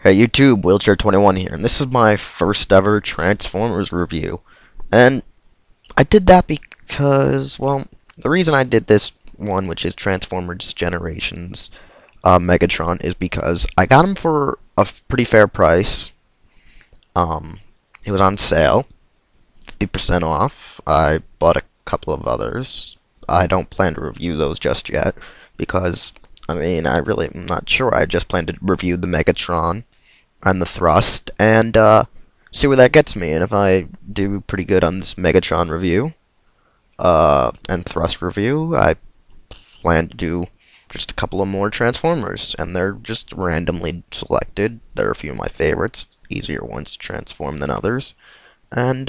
Hey YouTube, Wheelchair21 here, and this is my first ever Transformers review. And I did that because, well, the reason I did this one, which is Transformers Generations Megatron, is because I got him for a pretty fair price. It was on sale, 50% off. I bought a couple of others. I don't plan to review those just yet, because, I mean, I'm not sure. I just plan to review the Megatron and the Thrust, and see where that gets me. And if I do pretty good on this Megatron review, and Thrust review, I plan to do just a couple of more Transformers, and they're just randomly selected. They're a few of my favorites, easier ones to transform than others, and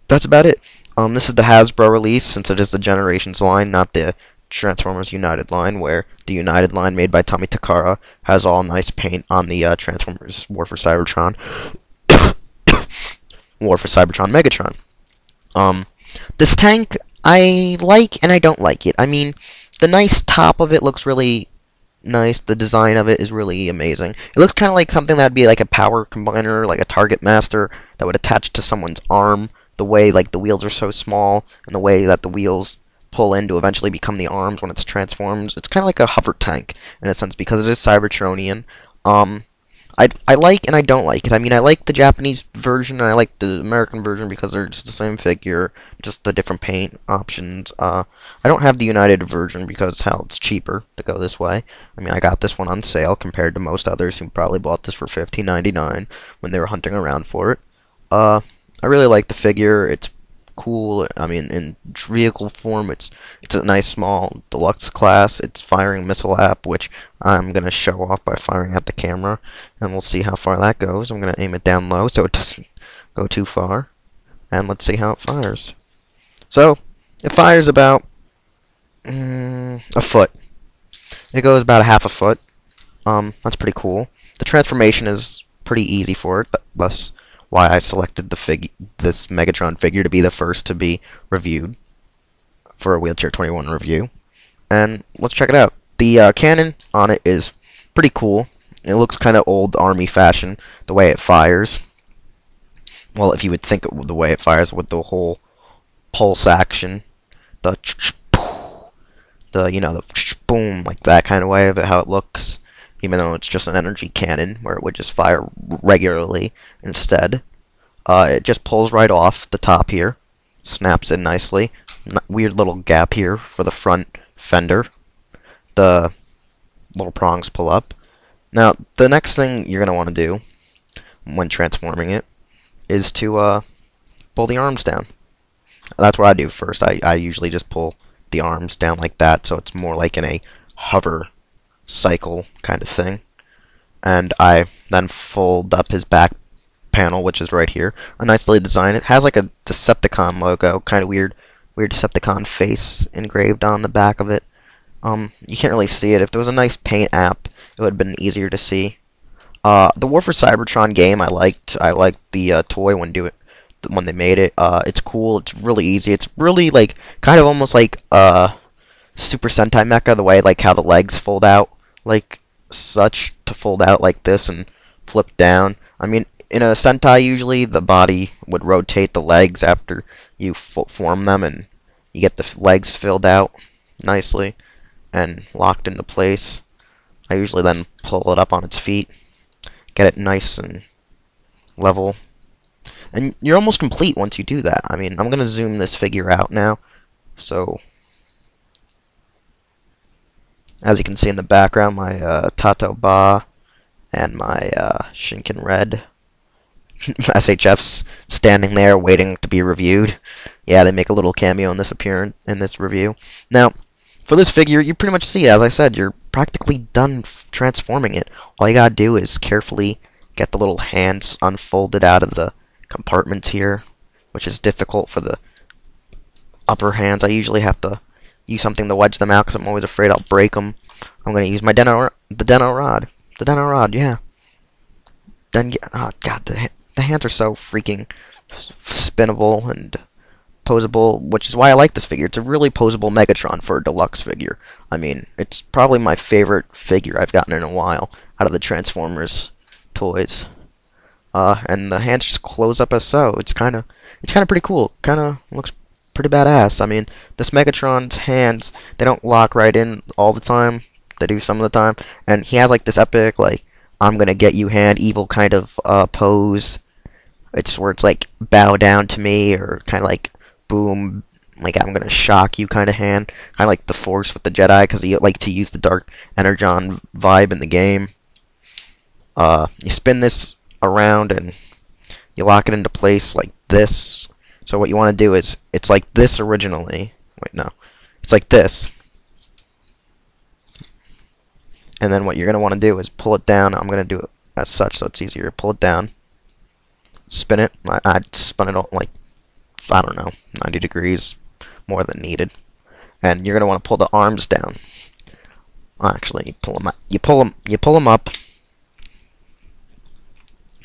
that's about it. This is the Hasbro release, since it is the Generations line, not the Transformers United line, where the United line, made by Tomy Takara, has all nice paint on the Transformers War for Cybertron War for Cybertron Megatron. This tank I like and I don't like it. I mean, the nice top of it looks really nice. The design of it is really amazing. It looks kind of like something that would be like a power combiner, like a Target Master that would attach to someone's arm. The way like the wheels are so small, and the way that the wheels pull in to eventually become the arms when it's transformed. It's kind of like a hover tank in a sense, because it is Cybertronian. I like and I don't like it. I mean, I like the Japanese version and I like the American version because they're just the same figure, just the different paint options. I don't have the United version because, hell, it's cheaper to go this way. I mean, I got this one on sale compared to most others who probably bought this for $15.99 when they were hunting around for it. I really like the figure. It's cool. I mean, in vehicle form, it's a nice small deluxe class. It's firing missile app, which I'm gonna show off by firing at the camera, and we'll see how far that goes. I'm gonna aim it down low so it doesn't go too far, and let's see how it fires. So it fires about a foot. It goes about a half a foot. That's pretty cool. The transformation is pretty easy for it. Thus why I selected this Megatron figure to be the first to be reviewed for a Wheelchair21 review. And let's check it out. The cannon on it is pretty cool. It looks kind of old army fashion, the way it fires. Well, if you would think of the way it fires with the whole pulse action, the boom, like that kind of way of it, how it looks. Even though it's just an energy cannon, where it would just fire regularly instead. It just pulls right off the top here. Snaps in nicely. Weird little gap here for the front fender. The little prongs pull up. Now, the next thing you're going to want to do when transforming it is to pull the arms down. That's what I do first. I usually just pull the arms down like that, so it's more like in a hover cycle kind of thing. And I then fold up his back panel, which is right here. A nicely designed. It has like a Decepticon logo, kind of weird Decepticon face engraved on the back of it. You can't really see it. If there was a nice paint app, it would have been easier to see. The War for Cybertron game, I liked the toy when they made it. It's cool. It's really easy. It's really like kind of almost like Super Sentai Mecha, the way like how the legs fold out like such, to fold out like this and flip down. I mean, in a Sentai, usually the body would rotate the legs after you form them, and you get the legs filled out nicely and locked into place. I usually then pull it up on its feet, get it nice and level, and you're almost complete once you do that. I mean, I'm gonna zoom this figure out now, so as you can see in the background, my Tato Ba and my Shinken Red SHF's standing there waiting to be reviewed. Yeah, they make a little cameo in this review. Now, for this figure, you pretty much see, as I said, you're practically done transforming it. All you gotta do is carefully get the little hands unfolded out of the compartments here, which is difficult for the upper hands. I usually have to use something to wedge them out because I'm always afraid I'll break them. I'm going to use my the Deno Rod, yeah. Then, oh god, the hands are so freaking spinnable and posable, which is why I like this figure. It's a really posable Megatron for a deluxe figure. I mean, it's probably my favorite figure I've gotten in a while out of the Transformers toys. And the hands just close up as so. It's kind of pretty cool. Kind of looks pretty badass. I mean, this Megatron's hands, they don't lock right in all the time. They do some of the time. And he has like this epic, like, I'm gonna get you hand, evil kind of pose. It's where it's like, bow down to me, or kind of like, boom, like I'm gonna shock you kind of hand. Kind of like the Force with the Jedi, because he like to use the Dark Energon vibe in the game. You spin this around and you lock it into place like this. So what you want to do is, it's like this originally. Wait, no. It's like this. And then what you're going to want to do is pull it down. I'm going to do it as such so it's easier. Pull it down. Spin it. I spun it all like, I don't know, 90 degrees more than needed. And you're going to want to pull the arms down. Actually, you pull them up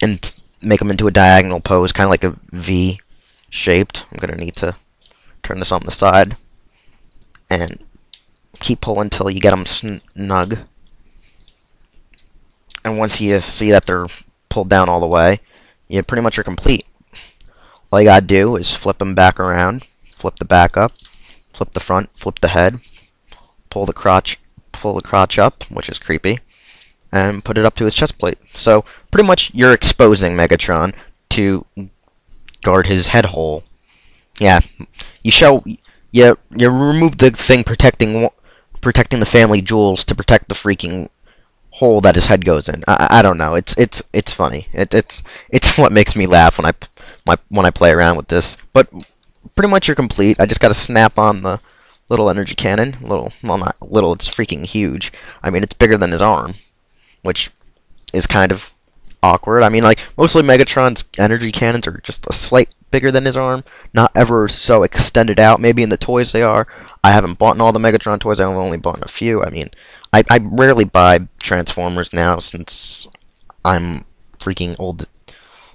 and make them into a diagonal pose, kind of like a V shaped. I'm going to need to turn this on the side and keep pulling until you get them snug. And once you see that they're pulled down all the way, you pretty much are complete. All you gotta do is flip them back around, flip the back up, flip the front, flip the head, pull the crotch up, which is creepy, and put it up to his chest plate. So pretty much you're exposing Megatron to guard his head hole. Yeah, you remove the thing protecting the family jewels to protect the freaking hole that his head goes in. I don't know. It's funny. It's what makes me laugh when I play around with this. But pretty much you're complete. I just got to snap on the little energy cannon. Well, not little. It's freaking huge. I mean, it's bigger than his arm, which is kind of awkward. I mean, like, mostly Megatron's energy cannons are just a slight bigger than his arm, not ever so extended out. Maybe in the toys they are. I haven't bought all the Megatron toys. I've only bought a few. I mean, I rarely buy Transformers now since I'm freaking old.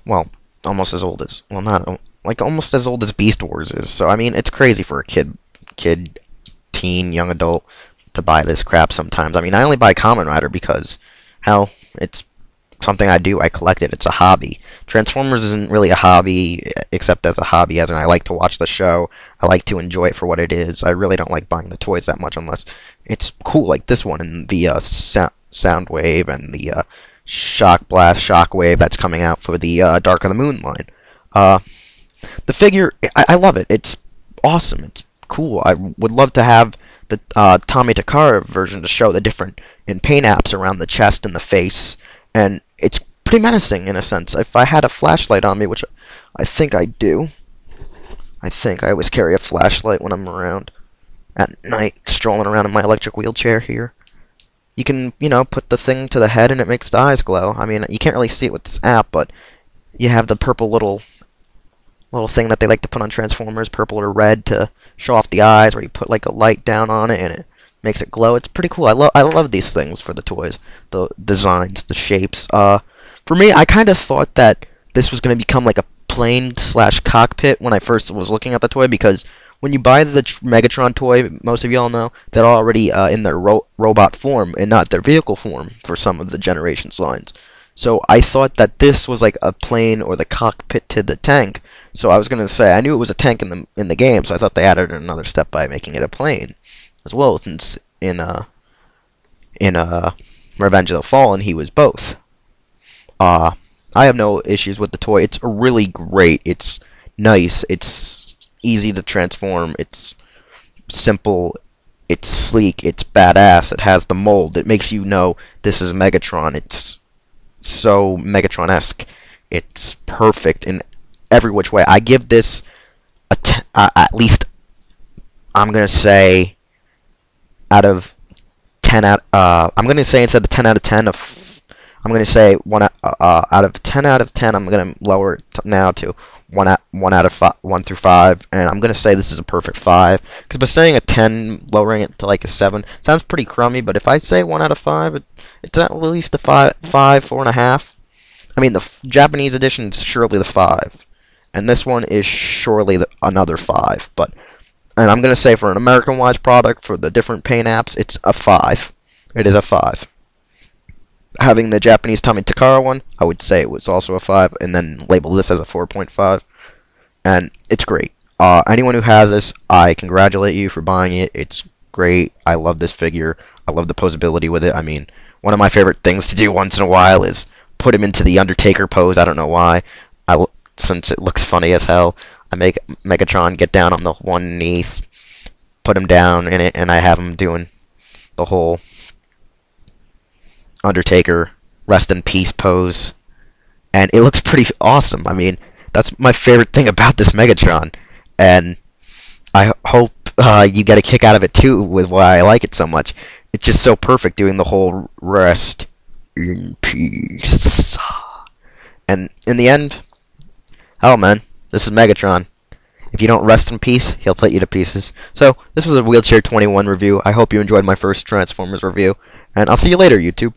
Well, almost as old as, well, not, like, almost as old as Beast Wars is. So, I mean, it's crazy for a kid, teen, young adult to buy this crap sometimes. I mean, I only buy Kamen Rider because, hell, it's something I do. I collect it. It's a hobby. Transformers isn't really a hobby, except as a hobby, as in I like to watch the show. I like to enjoy it for what it is. I really don't like buying the toys that much unless it's cool, like this one, and the sound wave and the shock blast, shock wave that's coming out for the Dark of the Moon line. The figure, I love it. It's awesome. It's cool. I would love to have the Tomy Takara version to show the different in paint apps around the chest and the face, and it's pretty menacing in a sense. If I had a flashlight on me, which I think I do, I always carry a flashlight when I'm around at night, strolling around in my electric wheelchair here. You can, you know, put the thing to the head and it makes the eyes glow. I mean, you can't really see it with this app, but you have the purple little thing that they like to put on Transformers, purple or red, to show off the eyes, where you put like a light down on it and it makes it glow. It's pretty cool. I love these things for the toys, the designs, the shapes. For me, I kind of thought that this was going to become like a plane/cockpit when I first was looking at the toy, because when you buy the Megatron toy, most of y'all know, they're already in their robot form and not their vehicle form for some of the Generations lines. So I thought that this was like a plane or the cockpit to the tank. So I was going to say, I knew it was a tank in the game, so I thought they added another step by making it a plane as well, since in Revenge of the Fallen he was both. I have no issues with the toy. It's really great. It's nice. It's easy to transform. It's simple. It's sleek. It's badass. It has the mold. It makes you know this is Megatron. It's so Megatron-esque. It's perfect in every which way. I give this at least, I'm gonna say, out of 10 out. I'm gonna say, instead of 10 out of 10, I'm gonna say out of 10 out of 10. I'm gonna lower it now to 1 out of 5, 1 through 5, and I'm gonna say this is a perfect 5. Because by saying a 10, lowering it to like a 7 sounds pretty crummy. But if I say 1 out of 5, it's at least a 5, 4.5. I mean, the Japanese edition is surely the 5, and this one is surely another 5. And I'm gonna say for an American-wise product, for the different paint apps, it's a 5. It is a 5. having the Japanese Tomy Takara one, I would say it was also a 5, and then label this as a 4.5. And it's great. Anyone who has this, I congratulate you for buying it. It's great. I love this figure. I love the posability with it. I mean, one of my favorite things to do once in a while is put him into the Undertaker pose. I don't know why. Since it looks funny as hell, I make Megatron get down on the one knee, put him down in it, and I have him doing the whole Undertaker rest in peace pose. And it looks pretty awesome. I mean, that's my favorite thing about this Megatron. And I hope you get a kick out of it too, with why I like it so much. It's just so perfect, doing the whole rest in peace. And in the end, hell man, this is Megatron. If you don't rest in peace, he'll put you to pieces. So, this was a Wheelchair 21 review. I hope you enjoyed my first Transformers review. And I'll see you later, YouTube.